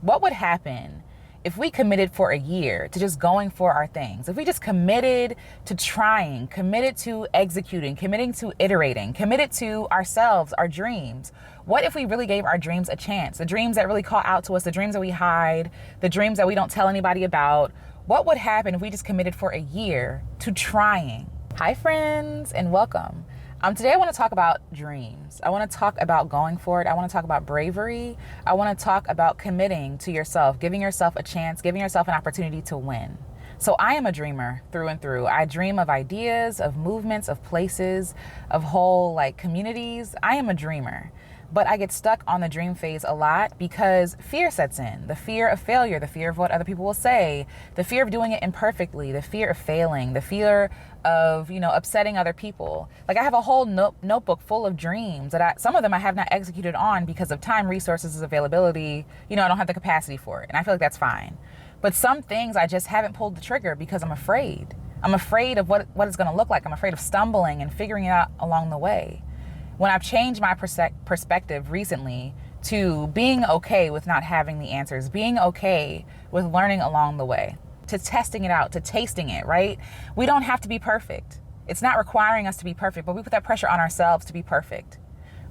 What would happen if we committed for a year to just going for our things? If we just committed to trying, committed to executing, committing to iterating, committed to ourselves, our dreams? What if we really gave our dreams a chance? The dreams that really call out to us, the dreams that we hide, the dreams that we don't tell anybody about. What would happen if we just committed for a year to trying? Hi friends, and welcome. Today I want to talk about dreams. I want to talk about going for it. I want to talk about bravery. I want to talk about committing to yourself, giving yourself a chance, giving yourself an opportunity to win. So I am a dreamer through and through. I dream of ideas, of movements, of places, of whole communities. I am a dreamer. But I get stuck on the dream phase a lot because fear sets in. The fear of failure, the fear of what other people will say, the fear of doing it imperfectly, the fear of failing, the fear of, upsetting other people. I have a whole notebook full of dreams that some of them I have not executed on because of time, resources, availability. I don't have the capacity for it. And I feel like that's fine. But some things I just haven't pulled the trigger because I'm afraid. I'm afraid of what it's going to look like. I'm afraid of stumbling and figuring it out along the way. When I've changed my perspective recently to being okay with not having the answers, being okay with learning along the way, to testing it out, to tasting it, right? We don't have to be perfect. It's not requiring us to be perfect, but we put that pressure on ourselves to be perfect.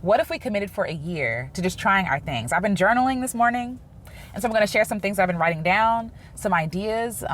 What if we committed for a year to just trying our things? I've been journaling this morning, and so I'm going to share some things I've been writing down, some ideas,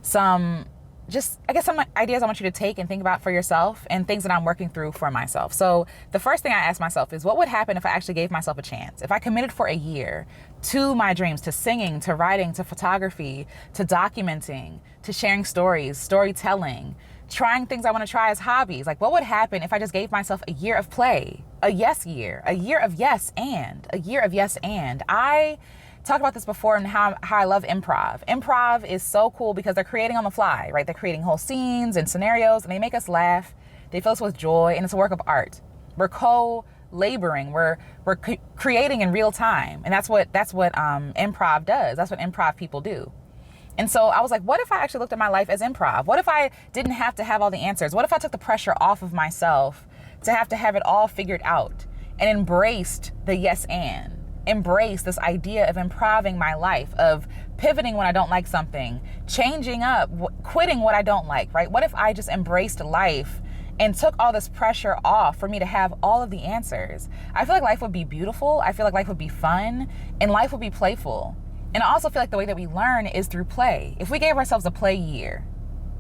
some ideas I want you to take and think about for yourself and things that I'm working through for myself. So the first thing I ask myself is, what would happen if I actually gave myself a chance? If I committed for a year to my dreams, to singing, to writing, to photography, to documenting, to sharing stories, storytelling, trying things I want to try as hobbies. What would happen if I just gave myself a year of play, a year of yes and. I talked about this before and how I love improv. Improv is so cool because they're creating on the fly, right? They're creating whole scenes and scenarios, and they make us laugh. They fill us with joy, and it's a work of art. We're co-laboring. We're creating in real time, and that's what improv does. That's what improv people do. And so I was like, what if I actually looked at my life as improv? What if I didn't have to have all the answers? What if I took the pressure off of myself to have it all figured out and embraced the yes and? Embrace this idea of improving my life, of pivoting when I don't like something, changing up, quitting what I don't like, right? What if I just embraced life and took all this pressure off for me to have all of the answers? I feel like life would be beautiful. I feel like life would be fun and life would be playful. And I also feel like the way that we learn is through play. If we gave ourselves a play year,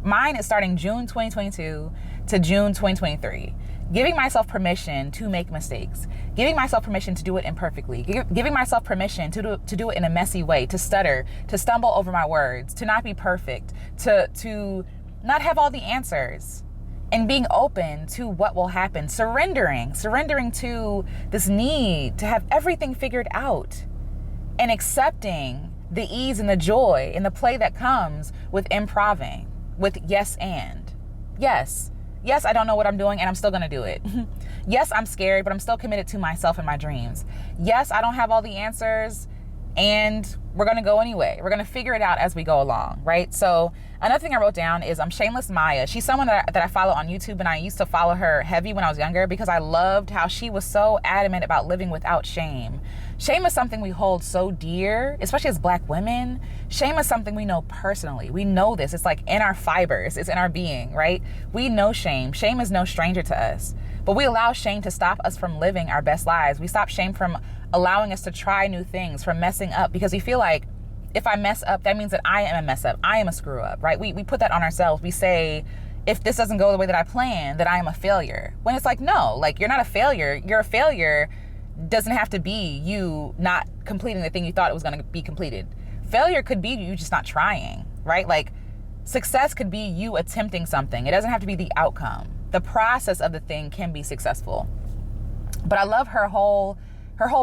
mine is starting June 2022 to June 2023. Giving myself permission to make mistakes, giving myself permission to do it imperfectly, giving myself permission to do it in a messy way, to stutter, to stumble over my words, to not be perfect, to not have all the answers, and being open to what will happen, surrendering to this need to have everything figured out, and accepting the ease and the joy and the play that comes with improving, with yes and. Yes, I don't know what I'm doing and I'm still going to do it. Yes, I'm scared, but I'm still committed to myself and my dreams. Yes, I don't have all the answers and we're going to go anyway. We're going to figure it out as we go along, right? So another thing I wrote down is Shameless Maya. She's someone that I follow on YouTube, and I used to follow her heavy when I was younger because I loved how she was so adamant about living without shame. Shame is something we hold so dear, especially as Black women. Shame is something we know personally. We know this. It's in our fibers. It's in our being, right? We know shame. Shame is no stranger to us. But we allow shame to stop us from living our best lives. We stop shame from allowing us to try new things, from messing up, because we feel like if I mess up, that means that I am a mess up. I am a screw up, right? We put that on ourselves. We say, if this doesn't go the way that I planned, that I am a failure. When it's no, you're not a failure. You're a failure doesn't have to be you not completing the thing you thought it was going to be completed. Failure could be you just not trying, right? Success could be you attempting something. It doesn't have to be the outcome. The process of the thing can be successful. But I love her whole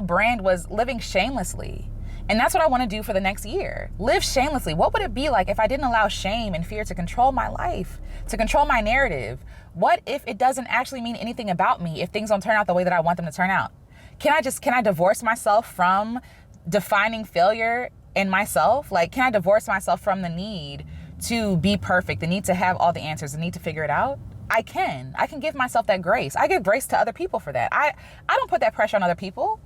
brand was living shamelessly. And that's what I want to do for the next year. Live shamelessly. What would it be like if I didn't allow shame and fear to control my life, to control my narrative? What if it doesn't actually mean anything about me if things don't turn out the way that I want them to turn out? Can I divorce myself from defining failure in myself? Can I divorce myself from the need to be perfect, the need to have all the answers, the need to figure it out? I can give myself that grace. I give grace to other people for that. I don't put that pressure on other people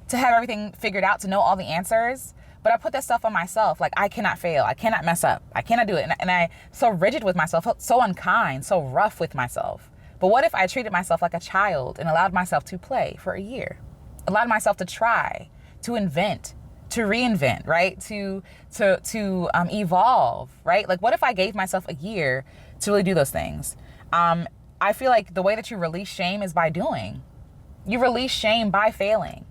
to have everything figured out, to know all the answers. But But I put that stuff on myself. Like, I cannot fail. I cannot mess up. I cannot do it. And I so rigid with myself, so unkind, so rough with myself. But what if I treated myself like a child and allowed myself to play for a year? Allowed myself to try, to invent, to reinvent, right? To evolve, right? Like, what if I gave myself a year to really do those things? I feel like the way that you release shame is by doing. You release shame by failing.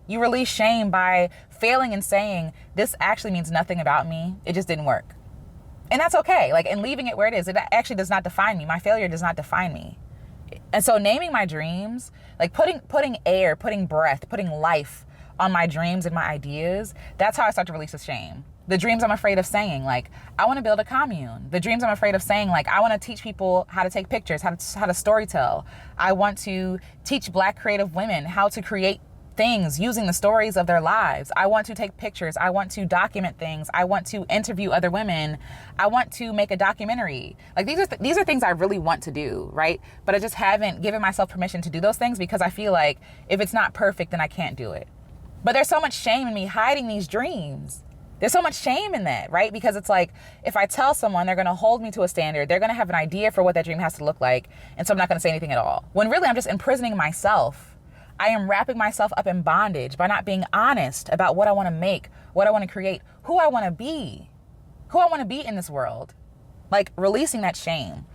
You release shame by failing and saying, this actually means nothing about me. It just didn't work. And that's okay. Like, and leaving it where it is. It actually does not define me. My failure does not define me. And so naming my dreams, like putting air, putting breath, putting life on my dreams and my ideas, that's how I start to release the shame. The dreams I'm afraid of saying, like, I want to build a commune. The dreams I'm afraid of saying, like, I want to teach people how to take pictures, how to storytell. I want to teach Black creative women how to create things using the stories of their lives. I want to take pictures. I want to document things. I want to interview other women. I want to make a documentary. Like, these are things I really want to do, right? But I just haven't given myself permission to do those things because I feel like if it's not perfect, then I can't do it. But there's so much shame in me hiding these dreams. There's so much shame in that, right? Because it's like, if I tell someone, they're going to hold me to a standard. They're going to have an idea for what that dream has to look like. And so I'm not going to say anything at all. When really I'm just imprisoning myself. I am wrapping myself up in bondage by not being honest about what I want to make, what I want to create, who I want to be in this world. Like, releasing that shame.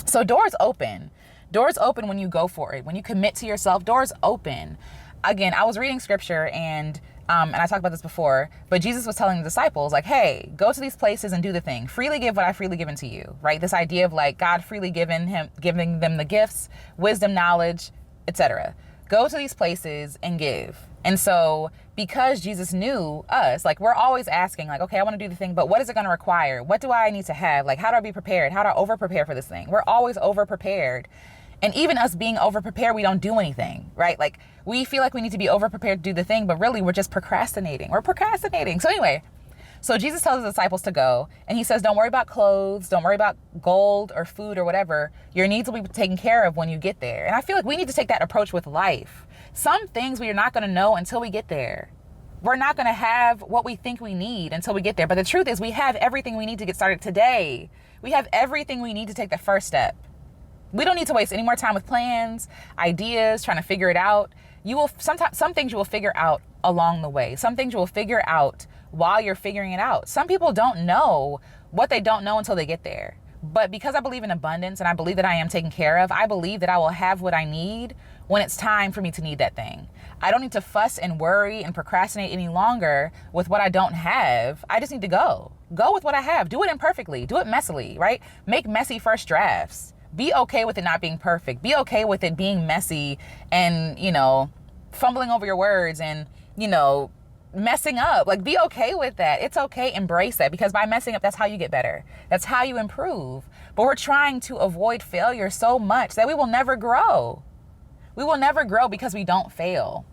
So doors open when you go for it. When you commit to yourself, doors open. Again, I was reading scripture and I talked about this before, but Jesus was telling the disciples, like, hey, go to these places and do the thing. Freely give what I freely given to you, right? This idea of like God freely giving them the gifts, wisdom, knowledge, etc. Go to these places and give. And so because Jesus knew us, like, we're always asking, like, okay, I want to do the thing, but what is it going to require? What do I need to have? Like, how do I be prepared? How do I over prepare for this thing? We're always over prepared. And even us being over prepared, we don't do anything, right? Like, we feel like we need to be over prepared to do the thing, but really we're just procrastinating. We're procrastinating. So anyway, so Jesus tells his disciples to go, and he says, don't worry about clothes, don't worry about gold or food or whatever. Your needs will be taken care of when you get there. And I feel like we need to take that approach with life. Some things we are not going to know until we get there. We're not going to have what we think we need until we get there. But the truth is, we have everything we need to get started today. We have everything we need to take the first step. We don't need to waste any more time with plans, ideas, trying to figure it out. Some things you will figure out along the way. Some things you will figure out while you're figuring it out. Some people don't know what they don't know until they get there. But because I believe in abundance and I believe that I am taken care of, I believe that I will have what I need when it's time for me to need that thing. I don't need to fuss and worry and procrastinate any longer with what I don't have. I just need to go with what I have. Do it imperfectly. Do it messily, right? Make messy first drafts. Be okay with it not being perfect. Be okay with it being messy and, fumbling over your words and, messing up. Like, be okay with that. It's okay. Embrace that, because by messing up, that's how you get better. That's how you improve. But we're trying to avoid failure so much that we will never grow. We will never grow because we don't fail.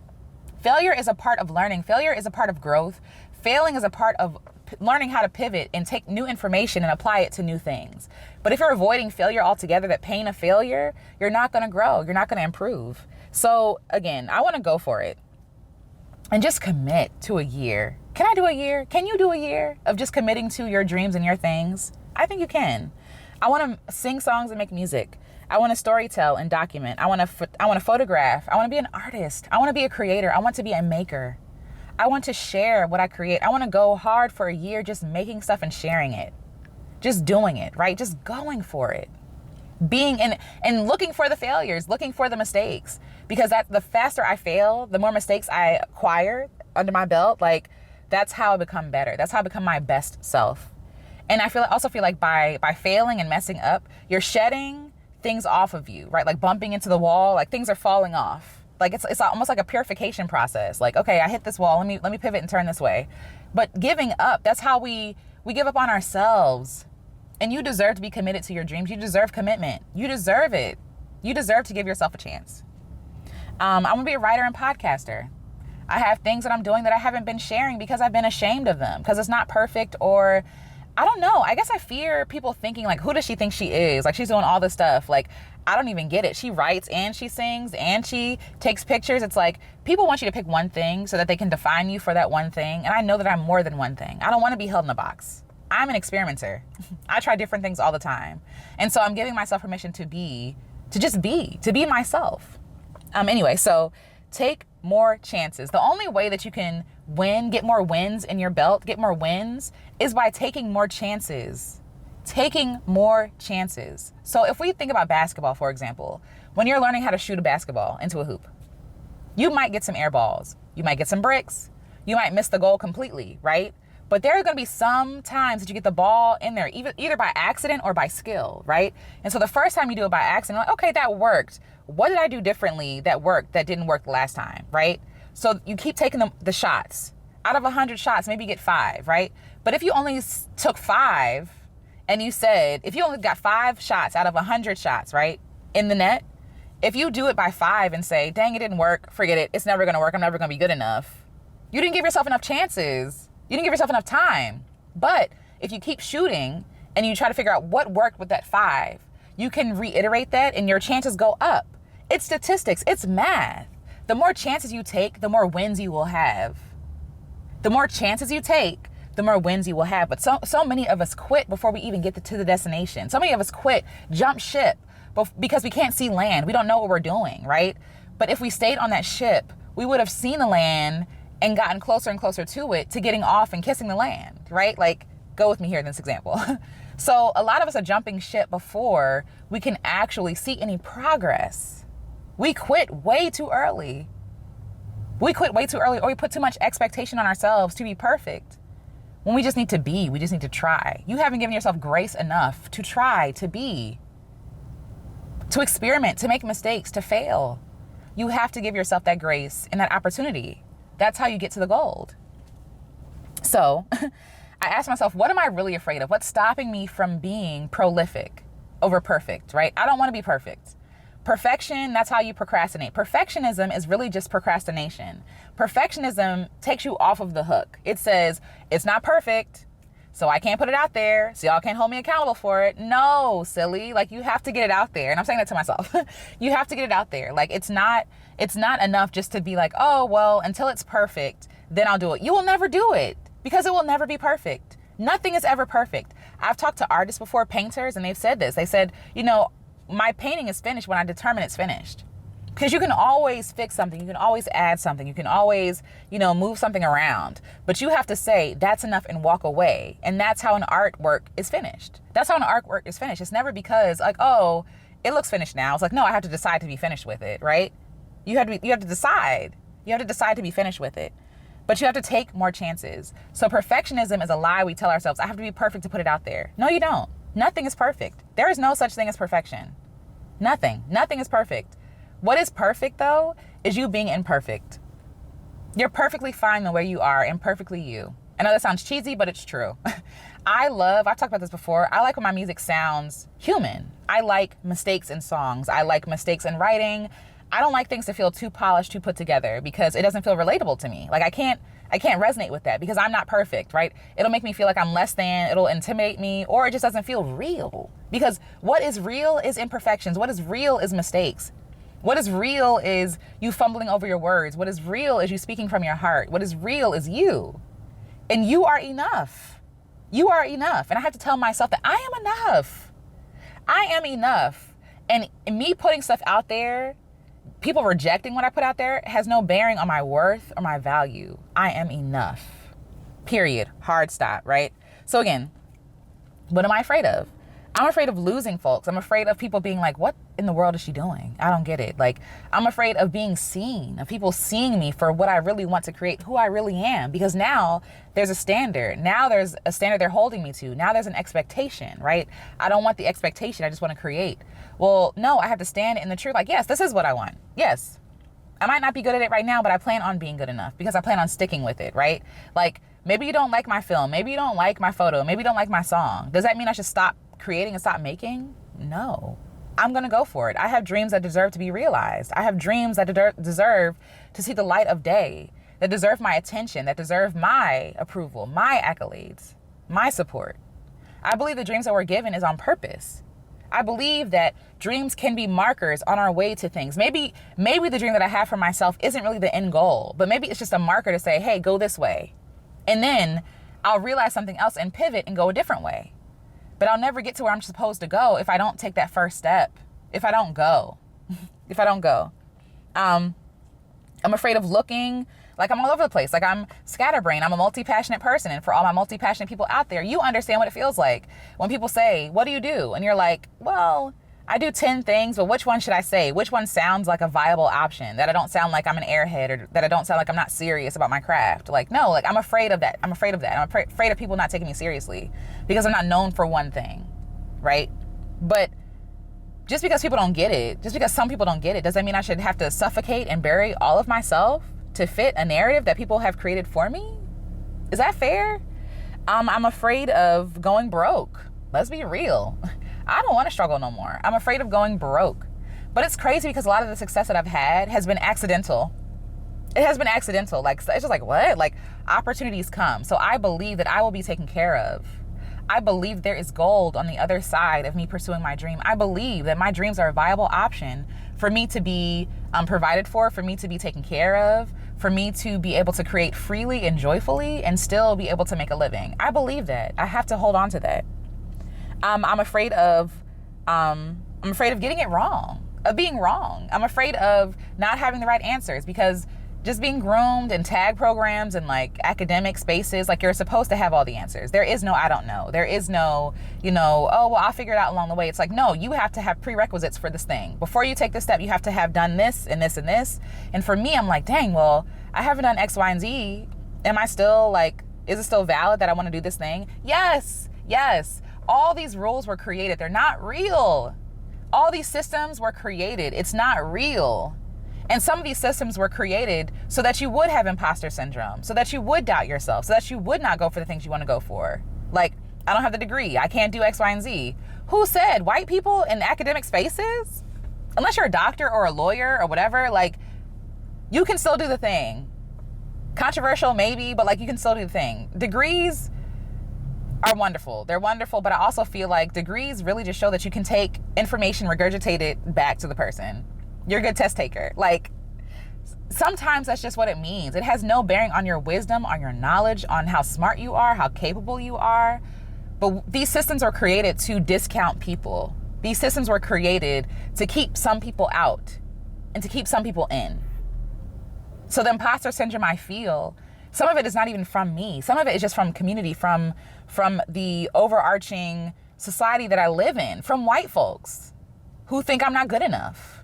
Failure is a part of learning. Failure is a part of growth. Failing is a part of learning how to pivot and take new information and apply it to new things. But if you're avoiding failure altogether, that pain of failure, you're not going to grow. You're not going to improve. So again, I want to go for it and just commit to a year. Can I do a year? Can you do a year of just committing to your dreams and your things? I think you can. I want to sing songs and make music. I want to storytell and document. I want to photograph. I want to be an artist. I want to be a creator. I want to be a maker. I want to share what I create. I want to go hard for a year just making stuff and sharing it. Just doing it, right? Just going for it. Being and looking for the failures, looking for the mistakes. Because the faster I fail, the more mistakes I acquire under my belt. Like, that's how I become better. That's how I become my best self. And I also feel like by failing and messing up, you're shedding things off of you, right? Like bumping into the wall, like things are falling off. Like it's almost like a purification process. Like, okay, I hit this wall. Let me pivot and turn this way. But giving up, that's how we give up on ourselves. And you deserve to be committed to your dreams. You deserve commitment. You deserve it. You deserve to give yourself a chance. I'm gonna be a writer and podcaster. I have things that I'm doing that I haven't been sharing because I've been ashamed of them, because it's not perfect, or I don't know. I guess I fear people thinking like, who does she think she is? Like she's doing all this stuff. Like, I don't even get it. She writes and she sings and she takes pictures. It's like people want you to pick one thing so that they can define you for that one thing. And I know that I'm more than one thing. I don't want to be held in a box. I'm an experimenter. I try different things all the time. And so I'm giving myself permission to be myself. Anyway, so take more chances. The only way that you can win, get more wins in your belt, get more wins, is by taking more chances. Taking more chances. So if we think about basketball, for example, when you're learning how to shoot a basketball into a hoop, you might get some air balls. You might get some bricks. You might miss the goal completely, right? But there are going to be some times that you get the ball in there, either by accident or by skill, right? And so the first time you do it by accident, like, okay, that worked. What did I do differently that worked that didn't work the last time, right? So you keep taking the shots. Out of 100 shots, maybe you get 5, right? But if you only took 5 and you said, if you only got 5 shots out of 100 shots, right, in the net, if you do it by 5 and say, dang, it didn't work, forget it, it's never going to work, I'm never going to be good enough. You didn't give yourself enough chances. You didn't give yourself enough time. But if you keep shooting and you try to figure out what worked with that 5, you can reiterate that and your chances go up. It's statistics. It's math. The more chances you take, the more wins you will have. The more chances you take, the more wins you will have. But so many of us quit before we even get to the destination. So many of us quit, jump ship because we can't see land. We don't know what we're doing, right? But if we stayed on that ship, we would have seen the land and gotten closer and closer to it, to getting off and kissing the land, right? Like, go with me here in this example. So a lot of us are jumping ship before we can actually see any progress. We quit way too early. Or we put too much expectation on ourselves to be perfect. When we just need to be, we just need to try. You haven't given yourself grace enough to try, to be, to experiment, to make mistakes, to fail. You have to give yourself that grace and that opportunity. That's how you get to the gold. So I asked myself, what am I really afraid of? What's stopping me from being prolific over perfect, right? I don't want to be perfect. Perfection, that's how you procrastinate. Perfectionism is really just procrastination. Perfectionism takes you off of the hook. It says, it's not perfect, so I can't put it out there, so y'all can't hold me accountable for it. No, silly. Like, you have to get it out there. And I'm saying that to myself. You have to get it out there. Like, it's not enough just to be like, oh, well, until it's perfect, then I'll do it. You will never do it because it will never be perfect. Nothing is ever perfect. I've talked to artists before, painters, and they've said this. They said, my painting is finished when I determine it's finished. Because you can always fix something. You can always add something. You can always, move something around. But you have to say, that's enough, and walk away. And that's how an artwork is finished. That's how an artwork is finished. It's never because, like, oh, it looks finished now. It's like, no, I have to decide to be finished with it, right? You have to decide. You have to decide to be finished with it. But you have to take more chances. So perfectionism is a lie we tell ourselves. I have to be perfect to put it out there. No, you don't. Nothing is perfect. There is no such thing as perfection. Nothing is perfect. What is perfect, though, is you being imperfect. You're perfectly fine the way you are and perfectly you. I know that sounds cheesy, but it's true. I've talked about this before. I like when my music sounds human. I like mistakes in songs. I like mistakes in writing. I don't like things to feel too polished, too put together, because it doesn't feel relatable to me. Like, I can't resonate with that because I'm not perfect, right? It'll make me feel like I'm less than, it'll intimidate me, or it just doesn't feel real. Because what is real is imperfections. What is real is mistakes. What is real is you fumbling over your words. What is real is you speaking from your heart. What is real is you. And you are enough. You are enough. And I have to tell myself that I am enough. I am enough. And me putting stuff out there, people rejecting what I put out there, has no bearing on my worth or my value. I am enough. Period. Hard stop, right? So again, what am I afraid of? I'm afraid of losing folks. I'm afraid of people being like, what in the world is she doing? I don't get it. Like, I'm afraid of being seen, of people seeing me for what I really want to create, who I really am. Because now there's a standard. Now there's a standard they're holding me to. Now there's an expectation, right? I don't want the expectation. I just want to create. Well, no, I have to stand in the truth. Like, yes, this is what I want. Yes. I might not be good at it right now, but I plan on being good enough because I plan on sticking with it, right? Like, maybe you don't like my film. Maybe you don't like my photo. Maybe you don't like my song. Does that mean I should stop creating and stop making? No. I'm going to go for it. I have dreams that deserve to be realized. I have dreams that deserve to see the light of day, that deserve my attention, that deserve my approval, my accolades, my support. I believe the dreams that we're given is on purpose. I believe that dreams can be markers on our way to things. Maybe the dream that I have for myself isn't really the end goal, but maybe it's just a marker to say, hey, go this way. And then I'll realize something else and pivot and go a different way. But I'll never get to where I'm supposed to go if I don't take that first step. If I don't go. I'm afraid of looking like I'm all over the place. Like I'm scatterbrained. I'm a multi-passionate person. And for all my multi-passionate people out there, you understand what it feels like when people say, what do you do? And you're like, well, I do 10 things, but which one should I say? Which one sounds like a viable option, that I don't sound like I'm an airhead, or that I don't sound like I'm not serious about my craft? Like, no, like I'm afraid of that. I'm afraid of people not taking me seriously because I'm not known for one thing, right? But just because people don't get it, just because some people don't get it, doesn't mean I should have to suffocate and bury all of myself to fit a narrative that people have created for me. Is that fair? I'm afraid of going broke. Let's be real. I don't want to struggle no more. I'm afraid of going broke. But it's crazy because a lot of the success that I've had has been accidental. It has been accidental. Like, it's just like, what? Like, opportunities come. So I believe that I will be taken care of. I believe there is gold on the other side of me pursuing my dream. I believe that my dreams are a viable option for me to be provided for me to be taken care of, for me to be able to create freely and joyfully and still be able to make a living. I believe that. I have to hold on to that. I'm afraid of getting it wrong, of being wrong. I'm afraid of not having the right answers, because just being groomed in tag programs and like academic spaces, like you're supposed to have all the answers. There is no, I don't know. There is no, oh, well, I'll figure it out along the way. It's like, no, you have to have prerequisites for this thing. Before you take this step, you have to have done this and this and this. And for me, I'm like, dang, well, I haven't done X, Y, and Z. Am I still like, is it still valid that I want to do this thing? Yes. All these rules were created. They're not real. All these systems were created. It's not real. And some of these systems were created so that you would have imposter syndrome, so that you would doubt yourself, so that you would not go for the things you want to go for. Like, I don't have the degree. I can't do X, Y, and Z. Who said? White people in academic spaces? Unless you're a doctor or a lawyer or whatever, like, you can still do the thing. Controversial, maybe, but like, you can still do the thing. Degrees are wonderful. They're wonderful, but I also feel like degrees really just show that you can take information, regurgitate it back to the person. You're a good test taker. Like, sometimes that's just what it means. It has no bearing on your wisdom, on your knowledge, on how smart you are, how capable you are. But these systems are created to discount people. These systems were created to keep some people out and to keep some people in. So the imposter syndrome I feel, some of it is not even from me. Some of it is just from community, from the overarching society that I live in, from white folks who think I'm not good enough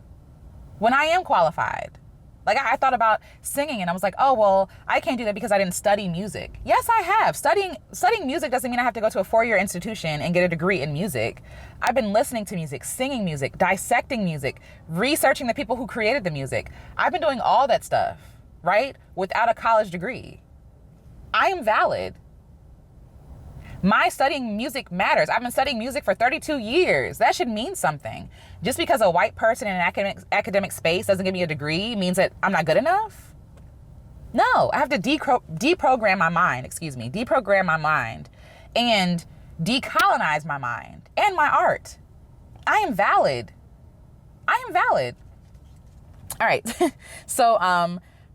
when I am qualified. Like, I thought about singing and I was like, oh, well, I can't do that because I didn't study music. Yes, I have. Studying music doesn't mean I have to go to a 4-year institution and get a degree in music. I've been listening to music, singing music, dissecting music, researching the people who created the music. I've been doing all that stuff, right? Without a college degree. I am valid. My studying music matters. I've been studying music for 32 years. That should mean something. Just because a white person in an academic space doesn't give me a degree means that I'm not good enough? No, I have to deprogram my mind and decolonize my mind and my art. I am valid. All right. So,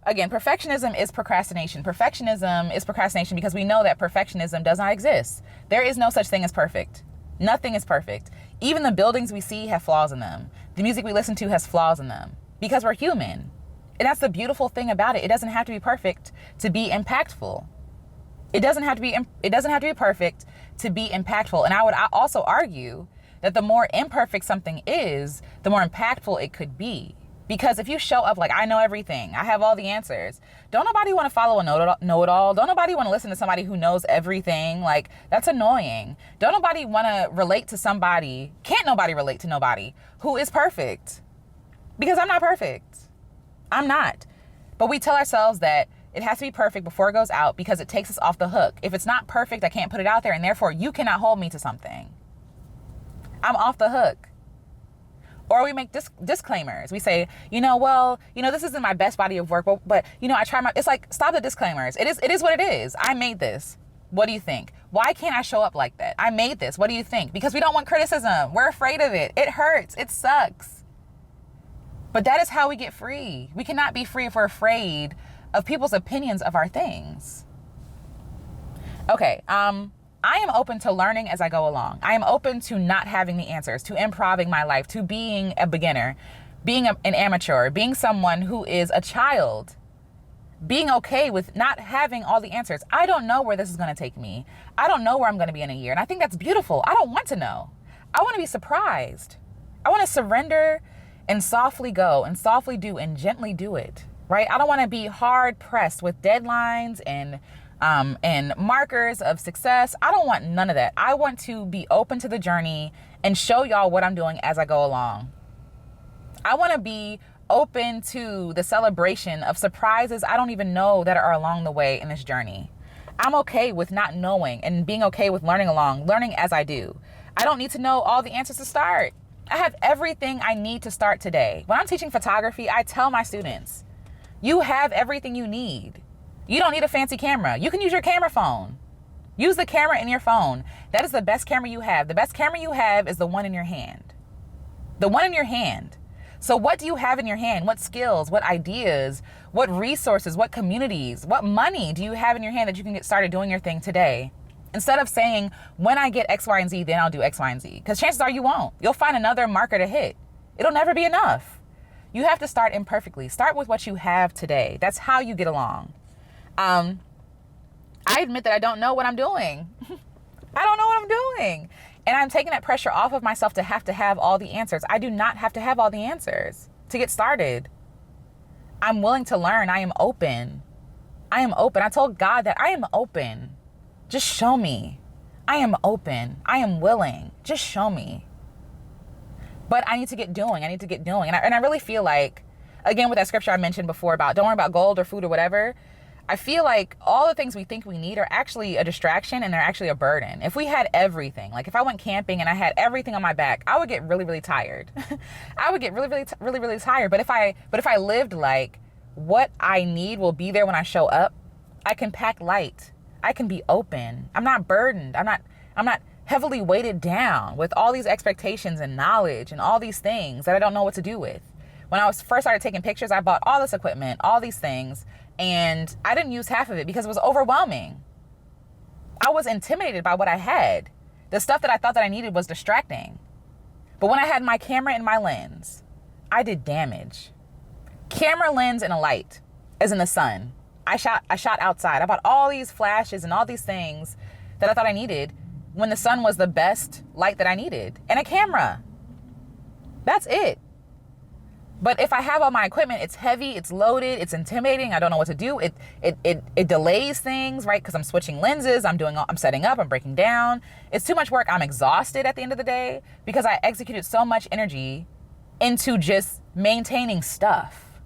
again, perfectionism is procrastination. Perfectionism is procrastination because we know that perfectionism does not exist. There is no such thing as perfect. Nothing is perfect. Even the buildings we see have flaws in them. The music we listen to has flaws in them because we're human. And that's the beautiful thing about it. It doesn't have to be perfect to be impactful. It doesn't have to be perfect to be impactful. And I would also argue that the more imperfect something is, the more impactful it could be. Because if you show up like, I know everything, I have all the answers, don't nobody want to follow a know-it-all. Don't nobody want to listen to somebody who knows everything. Like, that's annoying. Don't nobody want to relate to somebody, can't nobody relate to nobody who is perfect. Because I'm not perfect. I'm not. But we tell ourselves that it has to be perfect before it goes out because it takes us off the hook. If it's not perfect, I can't put it out there, and therefore you cannot hold me to something. I'm off the hook. Or we make disclaimers. We say, this isn't my best body of work, but I try my, it's like, stop the disclaimers. It is what it is. I made this. What do you think? Why can't I show up like that? I made this. What do you think? Because we don't want criticism. We're afraid of it. It hurts. It sucks. But that is how we get free. We cannot be free if we're afraid of people's opinions of our things. Okay, I am open to learning as I go along. I am open to not having the answers, to improving my life, to being a beginner, being an amateur, being someone who is a child, being okay with not having all the answers. I don't know where this is going to take me. I don't know where I'm going to be in a year. And I think that's beautiful. I don't want to know. I want to be surprised. I want to surrender and softly go and softly do and gently do it, right? I don't want to be hard pressed with deadlines and markers of success. I don't want none of that. I want to be open to the journey and show y'all what I'm doing as I go along. I want to be open to the celebration of surprises I don't even know that are along the way in this journey. I'm okay with not knowing and being okay with learning as I do. I don't need to know all the answers to start. I have everything I need to start today. When I'm teaching photography, I tell my students, you have everything you need. You don't need a fancy camera. You can use your camera phone. Use the camera in your phone. That is the best camera you have. The best camera you have is the one in your hand. The one in your hand. So what do you have in your hand? What skills, what ideas, what resources, what communities, what money do you have in your hand that you can get started doing your thing today? Instead of saying, when I get X, Y, and Z, then I'll do X, Y, and Z. Because chances are you won't. You'll find another marker to hit. It'll never be enough. You have to start imperfectly. Start with what you have today. That's how you get along. I admit that I don't know what I'm doing. I don't know what I'm doing. And I'm taking that pressure off of myself to have all the answers. I do not have to have all the answers to get started. I'm willing to learn. I am open. I am open. I told God that I am open. Just show me. I am open. I am willing. Just show me. But I need to get doing. And I really feel like, again, with that scripture I mentioned before about don't worry about gold or food or whatever, I feel like all the things we think we need are actually a distraction and they're actually a burden. If we had everything, like if I went camping and I had everything on my back, I would get really, really tired. I would get really tired. But if I lived like what I need will be there when I show up, I can pack light. I can be open. I'm not burdened. I'm not heavily weighted down with all these expectations and knowledge and all these things that I don't know what to do with. When I first started taking pictures, I bought all this equipment, all these things, and I didn't use half of it because it was overwhelming. I was intimidated by what I had. The stuff that I thought that I needed was distracting. But when I had my camera and my lens, I did damage. Camera, lens, and a light, as in the sun. I shot outside. I bought all these flashes and all these things that I thought I needed when the sun was the best light that I needed. And a camera. That's it. But if I have all my equipment, it's heavy, it's loaded, it's intimidating. I don't know what to do. It delays things, right? Because I'm switching lenses, I'm setting up, I'm breaking down. It's too much work. I'm exhausted at the end of the day because I executed so much energy into just maintaining stuff.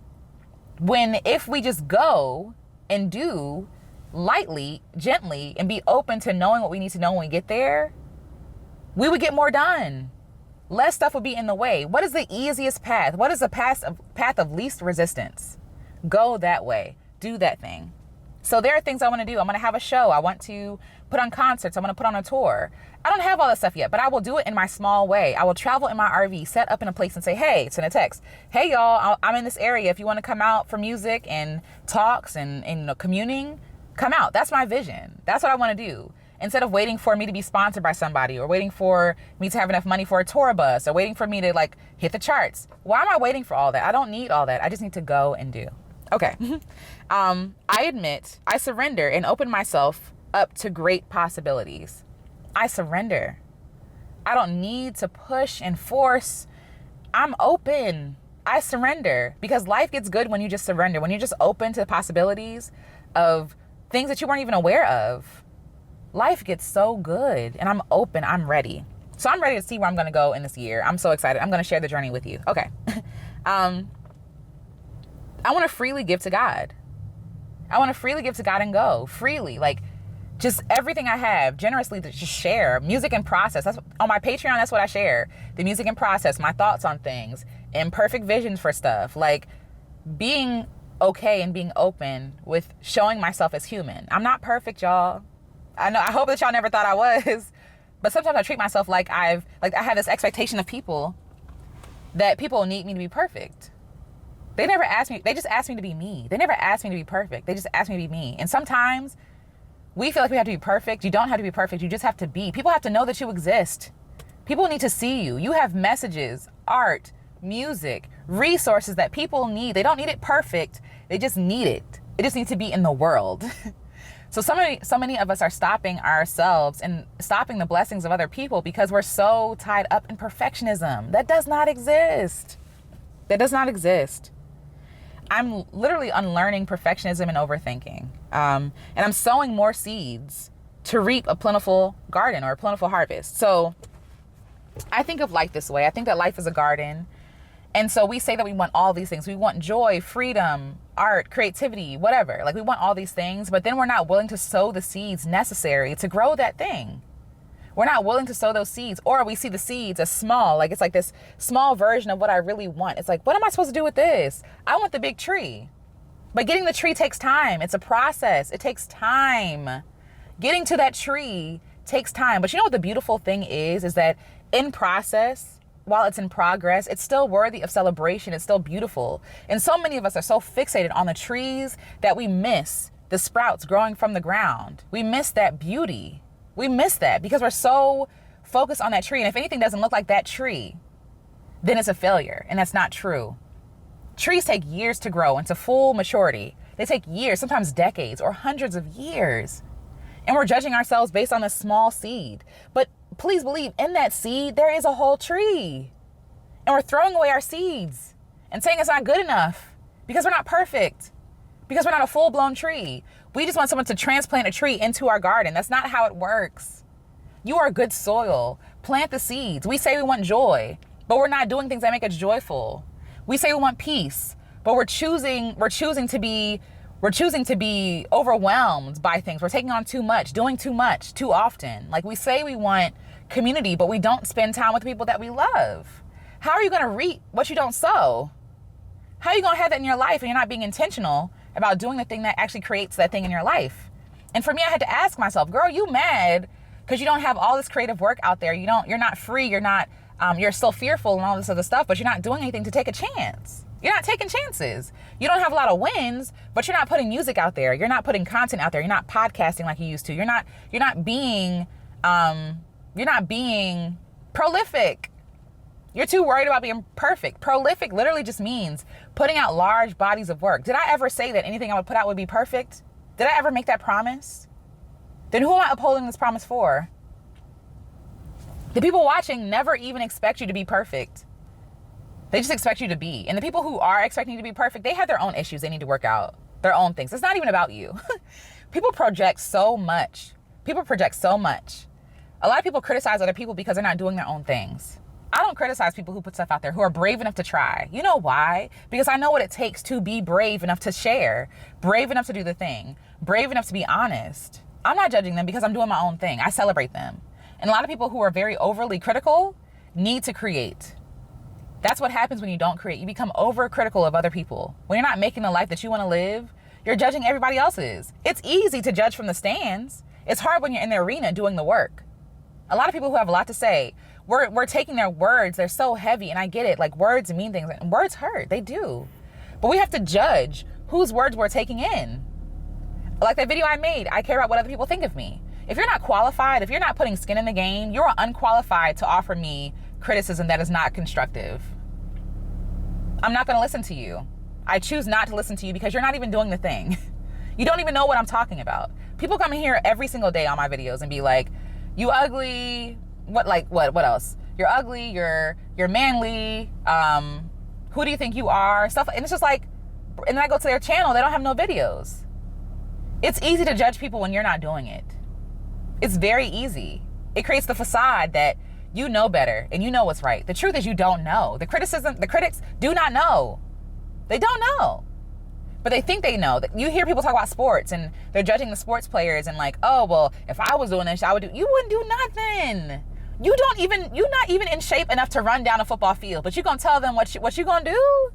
When if we just go and do lightly, gently, and be open to knowing what we need to know when we get there, we would get more done. Less stuff will be in the way. What is the easiest path? What is the path of least resistance? Go that way. Do that thing. So there are things I want to do. I'm going to have a show. I want to put on concerts. I want to put on a tour. I don't have all that stuff yet, but I will do it in my small way. I will travel in my RV, set up in a place and say, hey, send a text. Hey, y'all, I'm in this area. If you want to come out for music and talks and communing, come out. That's my vision. That's what I want to do. Instead of waiting for me to be sponsored by somebody or waiting for me to have enough money for a tour bus or waiting for me to like hit the charts. Why am I waiting for all that? I don't need all that. I just need to go and do. Okay. I admit, I surrender and open myself up to great possibilities. I surrender. I don't need to push and force. I'm open. I surrender because life gets good when you just surrender. When you're just open to the possibilities of things that you weren't even aware of. Life gets so good and I'm open. I'm ready. So I'm ready to see where I'm going to go in this year. I'm so excited. I'm going to share the journey with you. Okay. I want to freely give to God. I want to freely give to God and go freely. Like just everything I have generously to just share. Music and process. That's on my Patreon. That's what I share. The music and process, my thoughts on things, imperfect visions for stuff. Like being okay and being open with showing myself as human. I'm not perfect, y'all. I hope that y'all never thought I was. But sometimes I treat myself like I have this expectation of people that people need me to be perfect. They never ask me. They just ask me to be me. They never ask me to be perfect. They just ask me to be me. And sometimes we feel like we have to be perfect. You don't have to be perfect. You just have to be. People have to know that you exist. People need to see you. You have messages, art, music, resources that people need. They don't need it perfect. They just need it. It just needs to be in the world. So many of us are stopping ourselves and stopping the blessings of other people because we're so tied up in perfectionism. That does not exist. That does not exist. I'm literally unlearning perfectionism and overthinking. And I'm sowing more seeds to reap a plentiful garden or a plentiful harvest. So I think of life this way. I think that life is a garden. And so we say that we want all these things. We want joy, freedom, art, creativity, whatever. Like we want all these things, but then we're not willing to sow the seeds necessary to grow that thing. We're not willing to sow those seeds, or we see the seeds as small. Like it's like this small version of what I really want. It's like, what am I supposed to do with this? I want the big tree. But getting the tree takes time. It's a process. It takes time. Getting to that tree takes time. But you know what the beautiful thing is that in process, while it's in progress, it's still worthy of celebration. It's still beautiful. And so many of us are so fixated on the trees that we miss the sprouts growing from the ground. We miss that beauty. We miss that because we're so focused on that tree. And if anything doesn't look like that tree, then it's a failure. And that's not true. Trees take years to grow into full maturity. They take years, sometimes decades or hundreds of years. And we're judging ourselves based on a small seed. But please believe, in that seed, there is a whole tree. And we're throwing away our seeds and saying it's not good enough because we're not perfect, because we're not a full-blown tree. We just want someone to transplant a tree into our garden. That's not how it works. You are good soil. Plant the seeds. We say we want joy, but we're not doing things that make us joyful. We say we want peace, but we're choosing to be overwhelmed by things. We're taking on too much, doing too much, too often. Like we say we want community, but we don't spend time with people that we love. How are you going to reap what you don't sow? How are you going to have that in your life and you're not being intentional about doing the thing that actually creates that thing in your life? And for me, I had to ask myself, girl, you mad because you don't have all this creative work out there. You're not free. You're still fearful and all this other stuff, but you're not doing anything to take a chance. You're not taking chances. You don't have a lot of wins, but you're not putting music out there. You're not putting content out there. You're not podcasting like you used to. You're not being prolific. You're too worried about being perfect. Prolific literally just means putting out large bodies of work. Did I ever say that anything I would put out would be perfect? Did I ever make that promise? Then who am I upholding this promise for? The people watching never even expect you to be perfect. They just expect you to be. And the people who are expecting you to be perfect, they have their own issues they need to work out, their own things. It's not even about you. People project so much. A lot of people criticize other people because they're not doing their own things. I don't criticize people who put stuff out there who are brave enough to try. You know why? Because I know what it takes to be brave enough to share, brave enough to do the thing, brave enough to be honest. I'm not judging them because I'm doing my own thing. I celebrate them. And a lot of people who are very overly critical need to create. That's what happens when you don't create. You become overcritical of other people. When you're not making the life that you want to live, you're judging everybody else's. It's easy to judge from the stands. It's hard when you're in the arena doing the work. A lot of people who have a lot to say, we're taking their words. They're so heavy, and I get it. Like, words mean things, and words hurt. They do. But we have to judge whose words we're taking in. Like that video I made, I care about what other people think of me. If you're not qualified, if you're not putting skin in the game, you're unqualified to offer me criticism that is not constructive. I'm not going to listen to you. I choose not to listen to you because you're not even doing the thing. You don't even know what I'm talking about. People come in here every single day on my videos and be like, you ugly. What else? You're ugly. You're manly. Who do you think you are? Stuff. And it's just like, and then I go to their channel. They don't have no videos. It's easy to judge people when you're not doing it. It's very easy. It creates the facade that you know better and you know what's right. The truth is you don't know. The critics do not know. They don't know. But they think they know. You hear people talk about sports and they're judging the sports players and like, oh, well, if I was doing this, I would do. You wouldn't do nothing. You're not even in shape enough to run down a football field, but you're going to tell them what you going to do?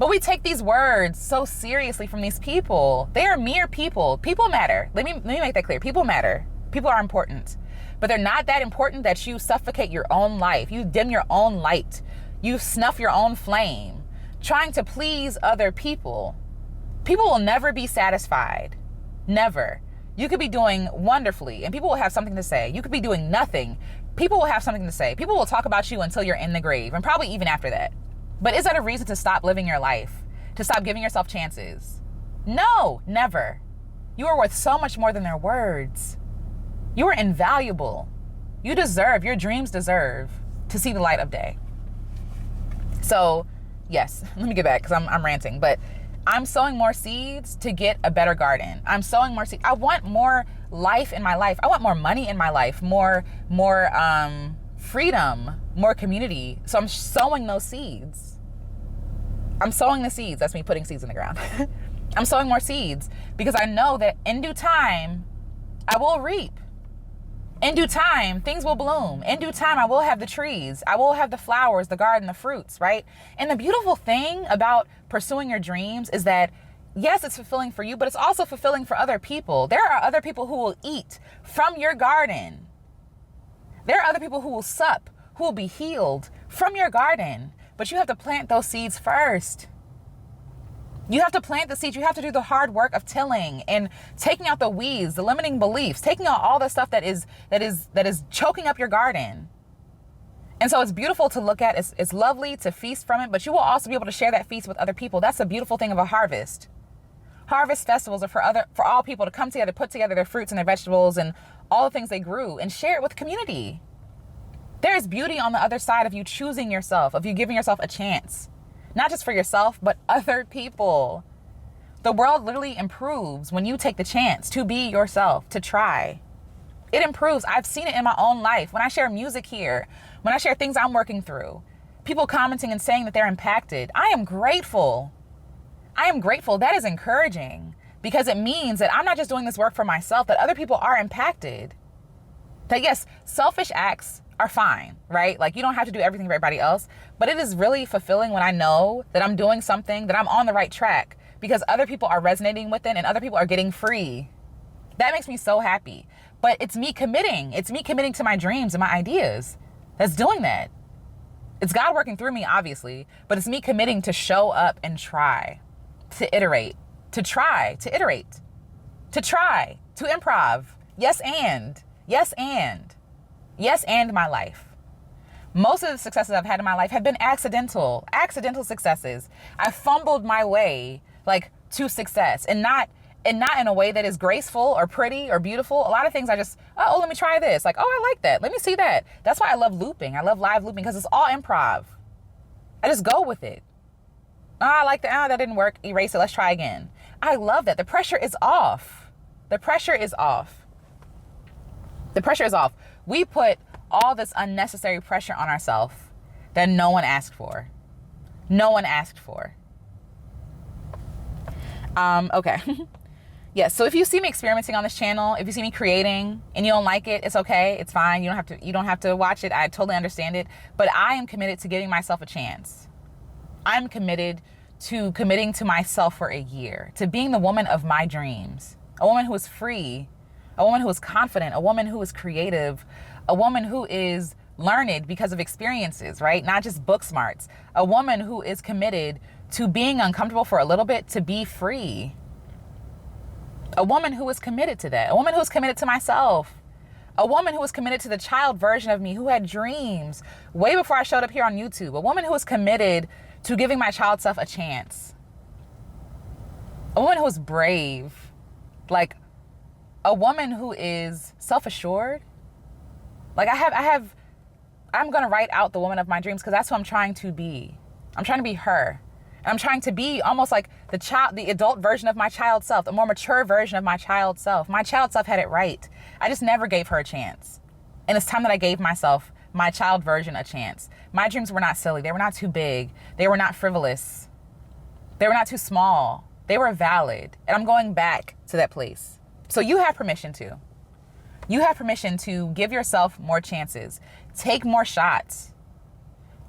But we take these words so seriously from these people. They are mere people. People matter. Let me make that clear. People matter. People are important. But they're not that important that you suffocate your own life. You dim your own light. You snuff your own flame, trying to please other people. People will never be satisfied. Never. You could be doing wonderfully and people will have something to say. You could be doing nothing. People will have something to say. People will talk about you until you're in the grave and probably even after that. But is that a reason to stop living your life? To stop giving yourself chances? No, never. You are worth so much more than their words. You are invaluable. You deserve, your dreams deserve to see the light of day. So yes, let me get back because I'm ranting, but I'm sowing more seeds to get a better garden. I'm sowing more seeds. I want more life in my life. I want more money in my life, more freedom, more community. So I'm sowing those seeds. I'm sowing the seeds. That's me putting seeds in the ground. I'm sowing more seeds because I know that in due time, I will reap. In due time, things will bloom. In due time, I will have the trees. I will have the flowers, the garden, the fruits, right? And the beautiful thing about pursuing your dreams is that, yes, it's fulfilling for you, but it's also fulfilling for other people. There are other people who will eat from your garden. There are other people who will sup, who will be healed from your garden. But you have to plant those seeds first. You have to plant the seeds. You have to do the hard work of tilling and taking out the weeds, the limiting beliefs, taking out all the stuff that is choking up your garden. And so it's beautiful to look at. It's lovely to feast from it, but you will also be able to share that feast with other people. That's the beautiful thing of a harvest. Harvest festivals are for all people to come together, put together their fruits and their vegetables and all the things they grew and share it with the community. There is beauty on the other side of you choosing yourself, of you giving yourself a chance. Not just for yourself, but other people. The world literally improves when you take the chance to be yourself, to try. It improves. I've seen it in my own life. When I share music here, when I share things I'm working through, people commenting and saying that they're impacted, I am grateful. I am grateful. That is encouraging because it means that I'm not just doing this work for myself, that other people are impacted. That yes, selfish acts are fine, right? Like you don't have to do everything for everybody else, but it is really fulfilling when I know that I'm doing something, that I'm on the right track because other people are resonating with it and other people are getting free. That makes me so happy. But it's me committing. It's me committing to my dreams and my ideas that's doing that. It's God working through me, obviously, but it's me committing to show up and try, to iterate, to try, to iterate, to try, to improv. Yes, and my life. Most of the successes I've had in my life have been accidental successes. I fumbled my way to success and not in a way that is graceful or pretty or beautiful. A lot of things I just, let me try this. I like that. Let me see that. That's why I love looping. I love live looping because it's all improv. I just go with it. I like that. That didn't work. Erase it. Let's try again. I love that. The pressure is off. We put all this unnecessary pressure on ourselves that no one asked for. Okay. Yeah, so if you see me experimenting on this channel, if you see me creating and you don't like it, it's okay. It's fine. You don't have to watch it. I totally understand it. But I am committed to giving myself a chance. I'm committed to committing to myself for a year, to being the woman of my dreams, a woman who is free, a woman who is confident, a woman who is creative, a woman who is learned because of experiences, right? Not just book smarts. A woman who is committed to being uncomfortable for a little bit to be free. A woman who is committed to that. A woman who is committed to myself. A woman who is committed to the child version of me who had dreams way before I showed up here on YouTube. A woman who is committed to giving my child self a chance. A woman who is brave. A woman who is self-assured. I'm going to write out the woman of my dreams because that's who I'm trying to be. I'm trying to be her. And I'm trying to be almost like the adult version of my child self, the more mature version of my child self. My child self had it right. I just never gave her a chance. And it's time that I gave myself, my child version, a chance. My dreams were not silly. They were not too big. They were not frivolous. They were not too small. They were valid. And I'm going back to that place. So you have permission to. You have permission to give yourself more chances. Take more shots.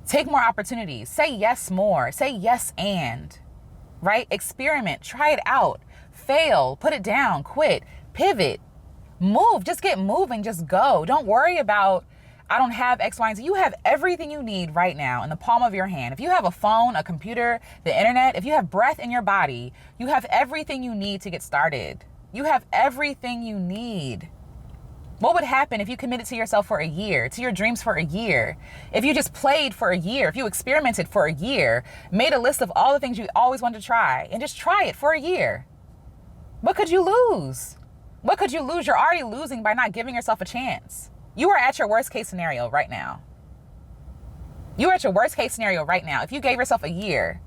Take more opportunities. Say yes more. Say yes and. right? Experiment, try it out, fail, put it down, quit, pivot, move, just get moving, just go. Don't worry about, I don't have X, Y, and Z. You have everything you need right now in the palm of your hand. If you have a phone, a computer, the internet, if you have breath in your body, you have everything you need to get started. You have everything you need. What would happen if you committed to yourself for a year, to your dreams for a year? If you just played for a year, if you experimented for a year, made a list of all the things you always wanted to try, and just try it for a year? What could you lose? What could you lose? You're already losing by not giving yourself a chance. You are at your worst case scenario right now. You are at your worst case scenario right now. If you gave yourself a year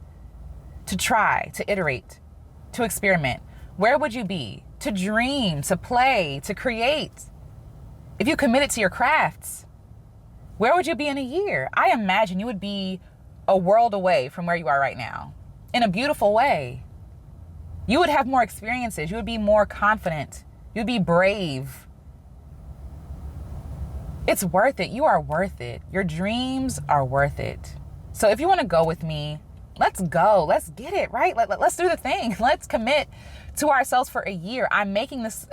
to try, to iterate, to experiment, where would you be? To dream, to play, to create. If you committed to your crafts, where would you be in a year? I imagine you would be a world away from where you are right now, in a beautiful way. You would have more experiences. You would be more confident. You'd be brave. It's worth it. You are worth it. Your dreams are worth it. So if you want to go with me, let's go. Let's get it, right? Let's do the thing. Let's commit to ourselves for a year. I'm making this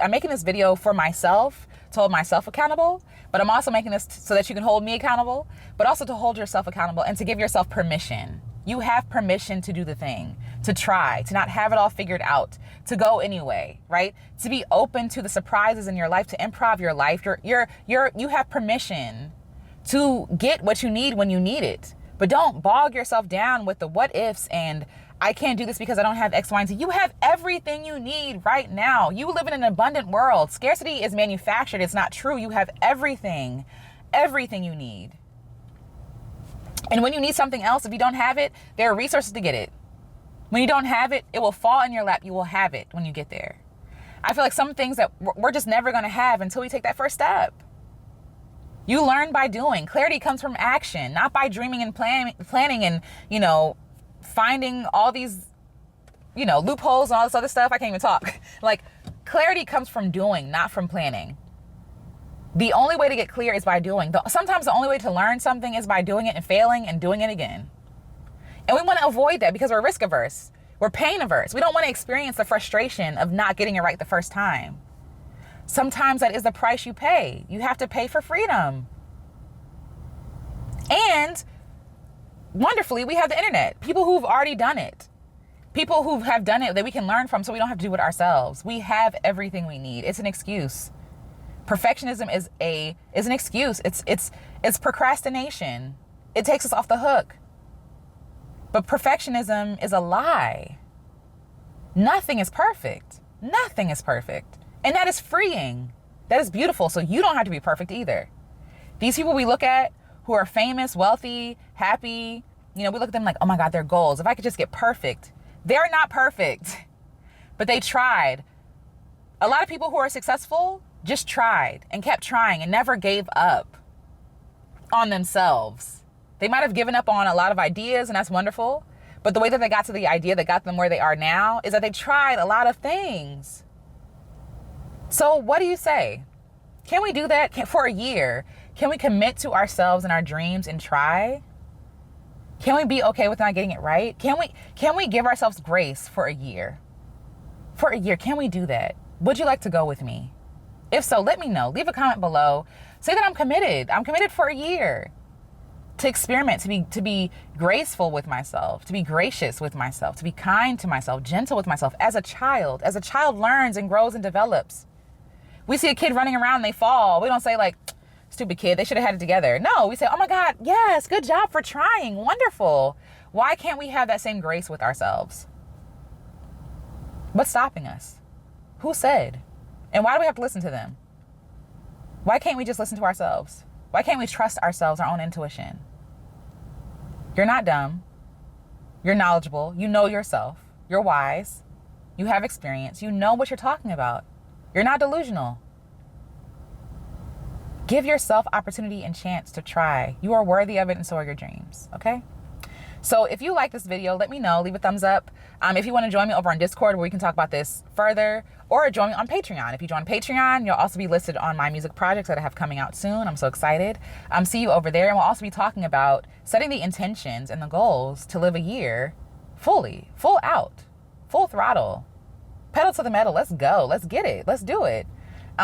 video for myself, to hold myself accountable, but I'm also making this so that you can hold me accountable, but also to hold yourself accountable and to give yourself permission. You have permission to do the thing, to try, to not have it all figured out, to go anyway, right? To be open to the surprises in your life, to improv your life. You have permission to get what you need when you need it. But don't bog yourself down with the what ifs and I can't do this because I don't have X, Y, and Z. You have everything you need right now. You live in an abundant world. Scarcity is manufactured. It's not true. You have everything you need. And when you need something else, if you don't have it, there are resources to get it. When you don't have it, it will fall in your lap. You will have it when you get there. I feel like some things that we're just never going to have until we take that first step. You learn by doing. Clarity comes from action, not by dreaming and planning and, finding all these, loopholes and all this other stuff. I can't even talk. Like, clarity comes from doing, not from planning. The only way to get clear is by doing. Sometimes the only way to learn something is by doing it and failing and doing it again. And we want to avoid that because we're risk averse. We're pain averse. We don't want to experience the frustration of not getting it right the first time. Sometimes that is the price you pay. You have to pay for freedom. And wonderfully, we have the internet. People who've already done it. People who have done it that we can learn from so we don't have to do it ourselves. We have everything we need. It's an excuse. Perfectionism is an excuse. It's procrastination. It takes us off the hook. But perfectionism is a lie. Nothing is perfect. Nothing is perfect. And that is freeing. That is beautiful. So you don't have to be perfect either. These people we look at who are famous, wealthy, happy, we look at them like, oh my God, their goals. If I could just get perfect. They're not perfect, but they tried. A lot of people who are successful just tried and kept trying and never gave up on themselves. They might have given up on a lot of ideas, and that's wonderful. But the way that they got to the idea that got them where they are now is that they tried a lot of things. So what do you say? Can we do that for a year? Can we commit to ourselves and our dreams and try? Can we be okay with not getting it right? Can we give ourselves grace for a year? For a year, can we do that? Would you like to go with me? If so, let me know. Leave a comment below. Say that I'm committed. I'm committed for a year to experiment, to be graceful with myself, to be gracious with myself, to be kind to myself, gentle with myself as a child. As a child learns and grows and develops. We see a kid running around and they fall. We don't say like, stupid kid, they should have had it together. No, we say, oh my God, yes, good job for trying. Wonderful. Why can't we have that same grace with ourselves? What's stopping us? Who said? And why do we have to listen to them? Why can't we just listen to ourselves? Why can't we trust ourselves, our own intuition? You're not dumb. You're knowledgeable. You know yourself. You're wise. You have experience. You know what you're talking about. You're not delusional. Give yourself opportunity and chance to try. You are worthy of it, and so are your dreams, okay? So if you like this video, let me know. Leave a thumbs up. If you want to join me over on Discord where we can talk about this further, or join me on Patreon. If you join Patreon, you'll also be listed on my music projects that I have coming out soon. I'm so excited. See you over there. And we'll also be talking about setting the intentions and the goals to live a year fully, full out, full throttle, pedal to the metal. Let's go. Let's get it. Let's do it.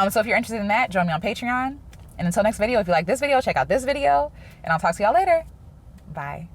So if you're interested in that, join me on Patreon. And until next video, if you like this video, check out this video, and I'll talk to y'all later. Bye.